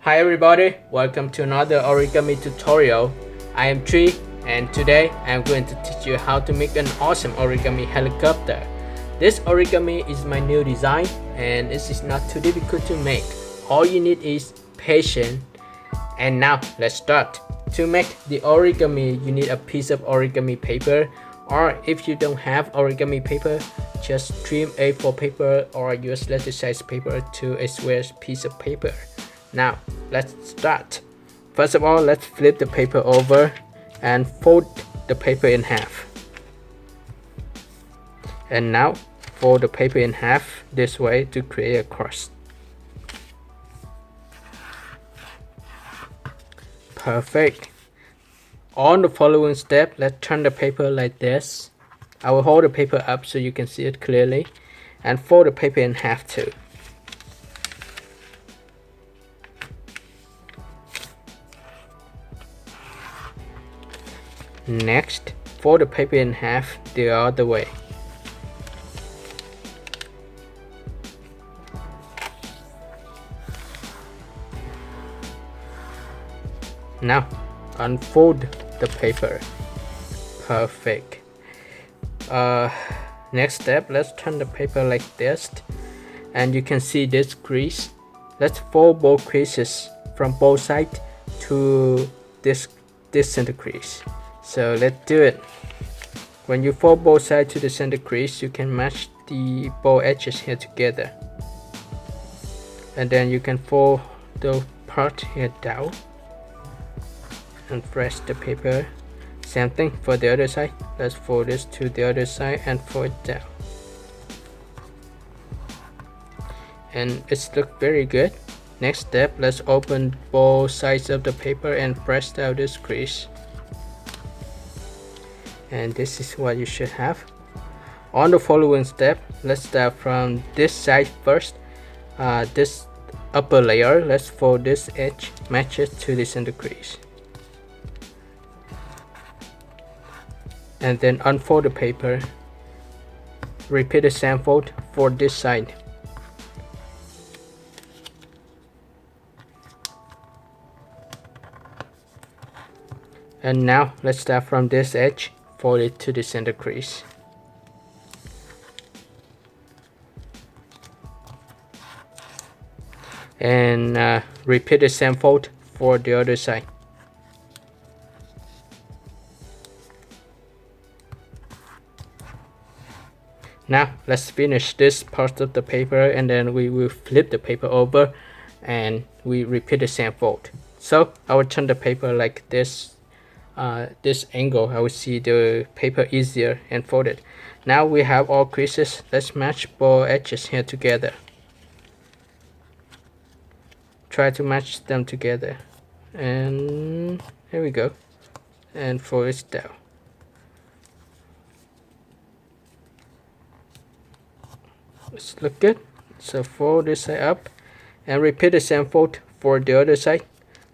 Hi everybody, welcome to another origami tutorial. I am Tri and today I am going to teach you how to make an awesome origami helicopter. This origami is my new design and this is not too difficult to make. All you need is patience. And now let's start. To make the origami you need a piece of origami paper, or if you don't have origami paper, just trim A4 paper or use letter size paper to a square piece of paper. Now let's start. First of all, let's flip the paper over and fold the paper in half. And now fold the paper in half this way to create a cross. Perfect. On the following step, let's turn the paper like this. I will hold the paper up so you can see it clearly and fold the paper in half too. Next, fold the paper in half the other way. Now, unfold the paper. Perfect. Next step, let's turn the paper like this. And you can see this crease. Let's fold both creases from both sides to this center crease. So let's do it. When you fold both sides to the center crease, you can match the both edges here together. And then you can fold the part here down and press the paper. Same thing for the other side. Let's fold this to the other side and fold it down. And it's look very good. Next step, let's open both sides of the paper and press down this crease. And this is what you should have. On the following step, let's start from this side first. This upper layer, let's fold this edge, match it to the center crease. And then unfold the paper. Repeat the same fold for this side. And now let's start from this edge, fold it to the center crease. And repeat the same fold for the other side. Now let's finish this part of the paper and then we will flip the paper over and we repeat the same fold. So I will turn the paper like this. This angle, I will see the paper easier and fold it. Now we have all creases. Let's match both edges here together. Try to match them together. And here we go. And fold it down. Let's look good. So fold this side up and repeat the same fold for the other side.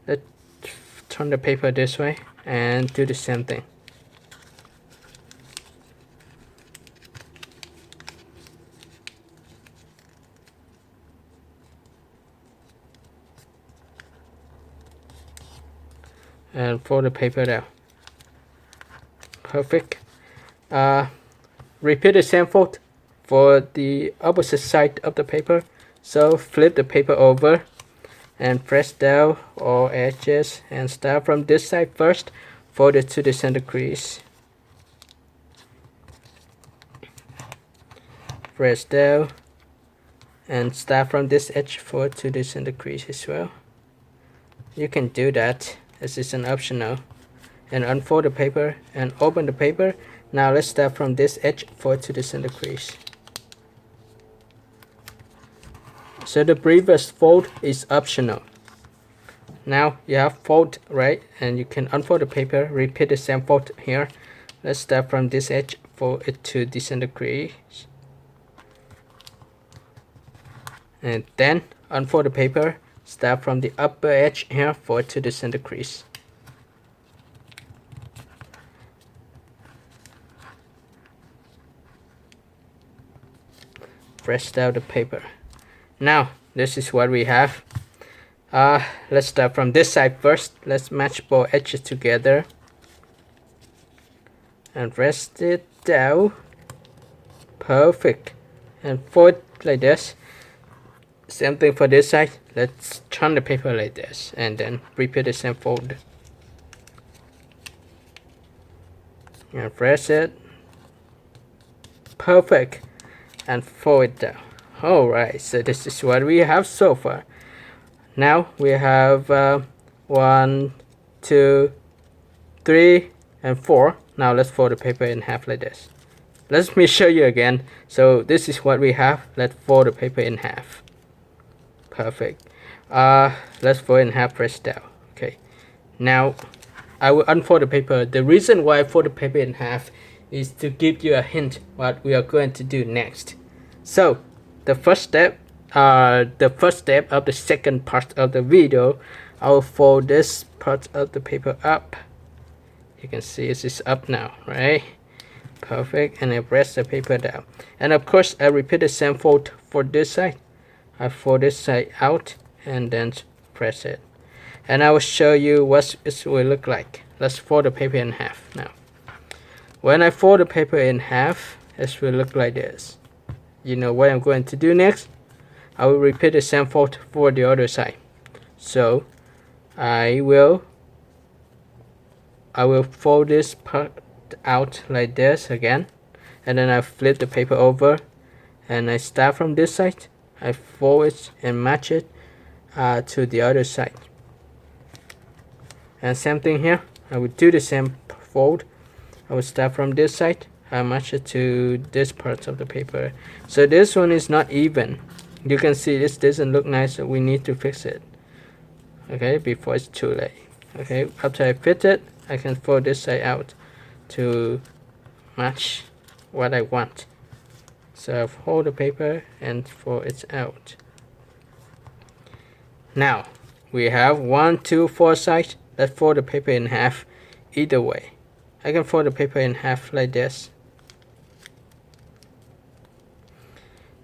Let's turn the paper this way and do the same thing. And fold the paper down. Perfect. Repeat the same fold for the opposite side of the paper. So flip the paper over and press down all edges and start from this side first. Fold it to the center crease. Press down and start from this edge, fold to the center crease as well. You can do that as it's an optional. And unfold the paper and open the paper. Now let's start from this edge, fold to the center crease. So the previous fold is optional. Now you have fold, right? And you can unfold the paper, repeat the same fold here. Let's start from this edge, fold it to the center crease. And then unfold the paper, start from the upper edge here, fold to the center crease. Press down the paper. Now this is what we have. Let's start from this side first. Let's match both edges together and rest it down. Perfect. And fold like this. Same thing for this side. Let's turn the paper like this and then repeat the same fold. And press it. Perfect. And fold it down. Alright, so this is what we have so far. Now we have 1, 2, 3, and 4. Now let's fold the paper in half like this. Let me show you again. So this is what we have. Let's fold the paper in half. Perfect. Let's fold in half, press down. Okay. Now I will unfold the paper. The reason why I fold the paper in half is to give you a hint what we are going to do next. So the first step of the second part of the video, I will fold this part of the paper up. You can see this is up now, right? Perfect. And I press the paper down. And of course, I repeat the same fold for this side. I fold this side out and then press it. And I will show you what it will look like. Let's fold the paper in half now. When I fold the paper in half, it will look like this. You know what I'm going to do next? I will repeat the same fold for the other side. So I will fold this part out like this again, and then I flip the paper over and I start from this side. I fold it and match it to the other side. And same thing here. I will do the same fold. I will start from this side. I match it to this part of the paper. So this one is not even. You can see this doesn't look nice, so we need to fix it. Okay, before it's too late. Okay, after I fit it, I can fold this side out to match what I want. So I fold the paper and fold it out. Now we have 1, 2, 4 sides. Let's fold the paper in half either way. I can fold the paper in half like this.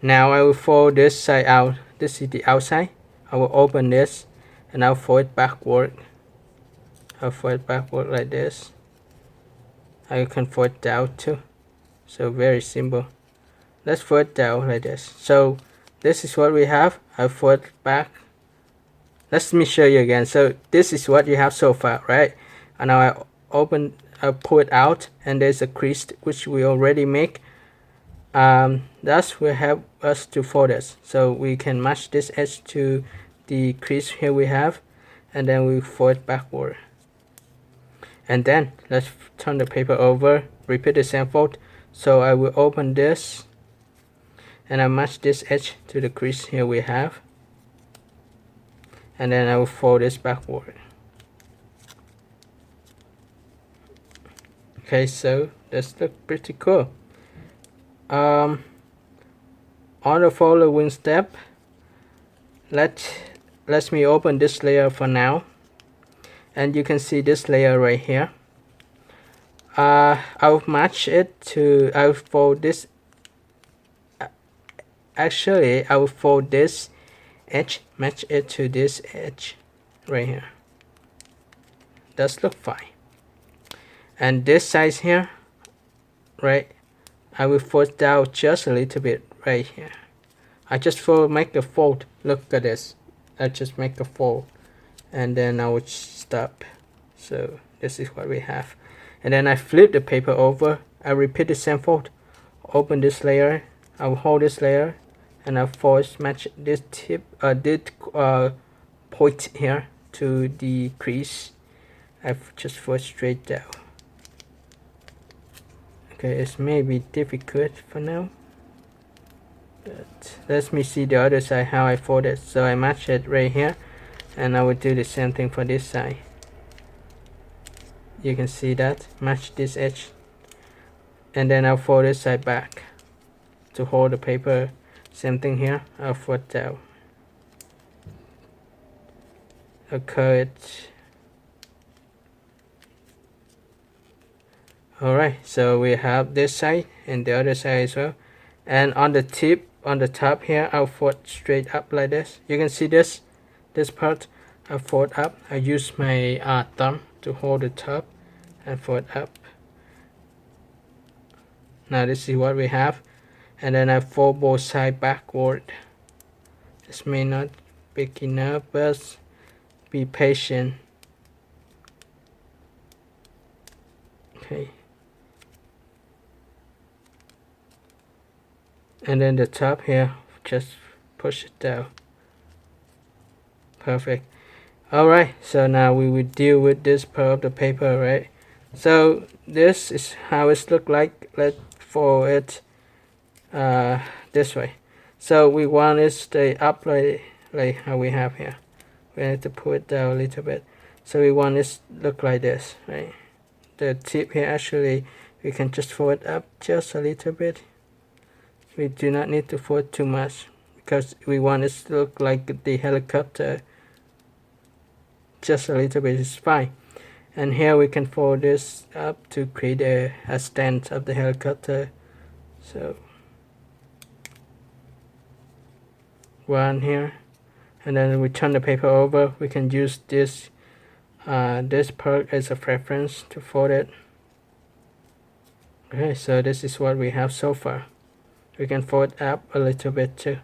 Now I will fold this side out. This is the outside. I will open this and I'll fold it backward. I'll fold it backward like this. I can fold it down too. So very simple. Let's fold it down like this. So this is what we have. I fold it back. Let me show you again. So this is what you have so far, right? And now I pull it out, and there's a crease which we already make. That will help us to fold this. So we can match this edge to the crease here we have, and then we fold it backward. And then let's turn the paper over, repeat the same fold. So I will open this and I match this edge to the crease here we have, and then I will fold this backward. Okay, so this looks pretty cool. On the following step, let me open this layer for now, and you can see this layer right here. I'll match it to, I'll fold this, actually I will fold this edge, match it to this edge right here. Does look fine. And this size here, right, I will fold down just a little bit right here. I just make a fold. Look at this. I just make a fold and then I will stop. So this is what we have. And then I flip the paper over. I repeat the same fold. Open this layer. I will hold this layer and I force match this tip, this point here to the crease. I just fold straight down. Okay, it may be difficult for now, but let me see the other side how I fold it. So I match it right here, and I will do the same thing for this side. You can see that, match this edge, and then I'll fold this side back to hold the paper. Same thing here, I'll fold down. I'll cut it. Alright, so we have this side and the other side as well. And on the top here, I'll fold straight up like this. You can see this part. I fold up. I use my thumb to hold the top and fold up. Now this is what we have, and then I fold both sides backward. This may not big enough, but be patient. Okay. And then the top here, just push it down. Perfect. Alright, so now we will deal with this part of the paper, right? So this is how it look like. Let's fold it this way. So we want it to stay up like how we have here. We need to pull it down a little bit. So we want it to look like this, right? The tip here, actually we can just fold it up just a little bit. We do not need to fold too much because we want it to look like the helicopter. Just a little bit is fine. And here we can fold this up to create a stand of the helicopter. So one here, and then we turn the paper over. We can use this part as a reference to fold it. Okay, so this is what we have so far. We can fold up a little bit too.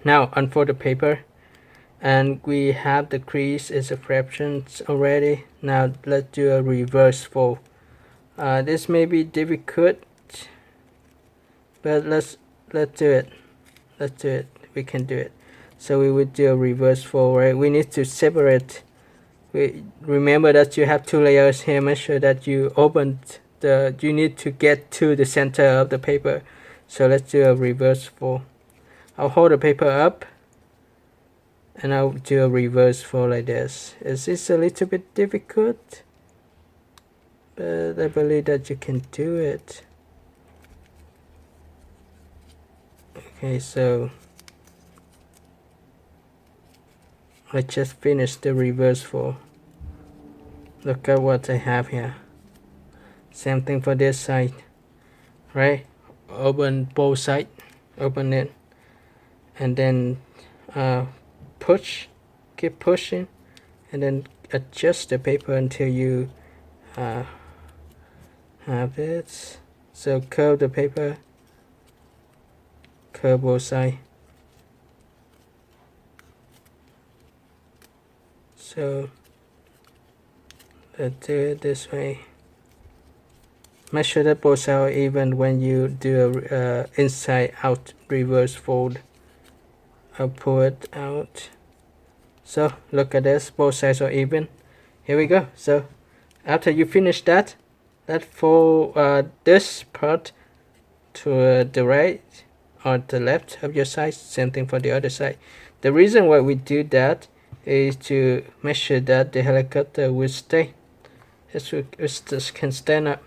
Now unfold the paper, and we have the crease as a reference already. Now let's do a reverse fold. This may be difficult, but let's do it. Let's do it. We can do it. So we would do a reverse fold, right? We need to separate. Remember that you have two layers here. Make sure that you you need to get to the center of the paper. So let's do a reverse fold. I'll hold the paper up and I'll do a reverse fold like this. It's a little bit difficult, but I believe that you can do it. Okay, so I just finished the reverse fold. Look at what I have here. Same thing for this side, right? Open both sides, open it, and then push, keep pushing, and then adjust the paper until you have it. So curve the paper, curve both sides. So let's do it this way. Make sure that both sides are even when you do a inside out reverse fold. I'll pull it out. So look at this, both sides are even. Here we go. So after you finish that, let's fold this part to the right or the left of your side. Same thing for the other side. The reason why we do that is to make sure that the helicopter will stay. It can stand up.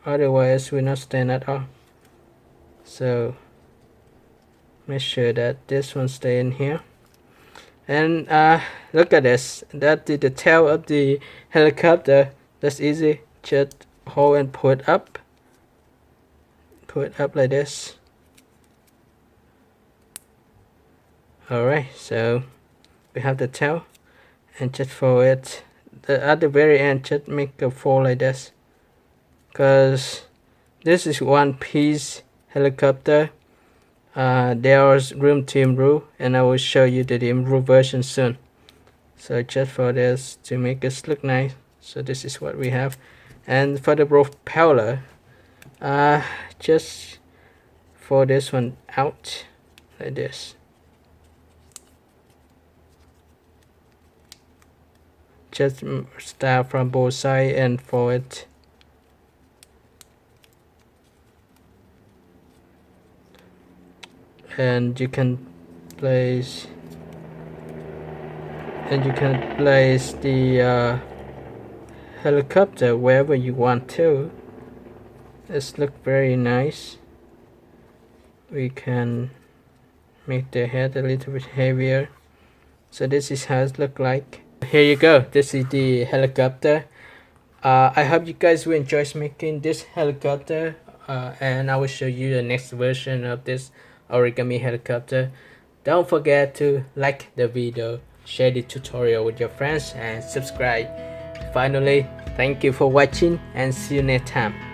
Otherwise, will not stand at all. So make sure that this one stay in here. And look at this. That is the tail of the helicopter. That's easy. Just hold and pull it up. Pull it up like this. Alright, so we have the tail, and just fold it. At the very end, just make a fold like this, because this is one piece helicopter. There is room to improve, and I will show you the improved version soon. So just for this to make it look nice. So this is what we have. And for the propeller, just fold this one out like this. Just start from both sides and fold it. And you can place the helicopter wherever you want to. This look very nice. We can make the head a little bit heavier. So this is how it look like. Here you go. This is the helicopter. I hope you guys will enjoy making this helicopter, and I will show you the next version of this origami helicopter. Don't forget to like the video, share the tutorial with your friends and subscribe. Finally, thank you for watching and see you next time.